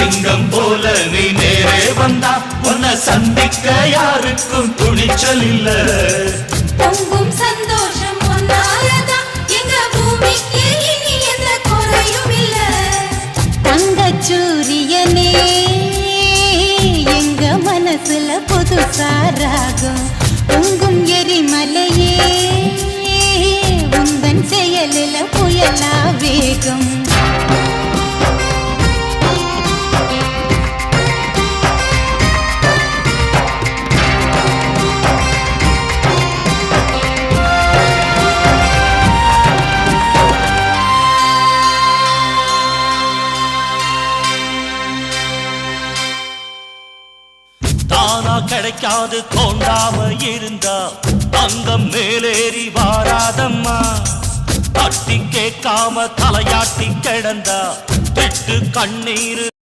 சிங்கம் போல நீ நேரே வந்தா உன்னை சந்திக்க யாருக்கும் துணிச்சல் இல்ல. பொங்கும் சந்தோஷம் ஒன்னாலதான் எங்க பூமிக்கு இனி எந்த குறையும் இல்ல. தங்கச்சூரியனே எங்க மனசுல புதுசா ராகம். பொங்கும் எரிமலையே உந்தன் செயலில புயலா வேகம். தானா கிடைக்காது தோண்டாம இருந்தா தங்கம் மேலேறி வாராதம்மா. தட்டி கேட்காம தலையாட்டி கிடந்தா திட்டு கண்ணீர்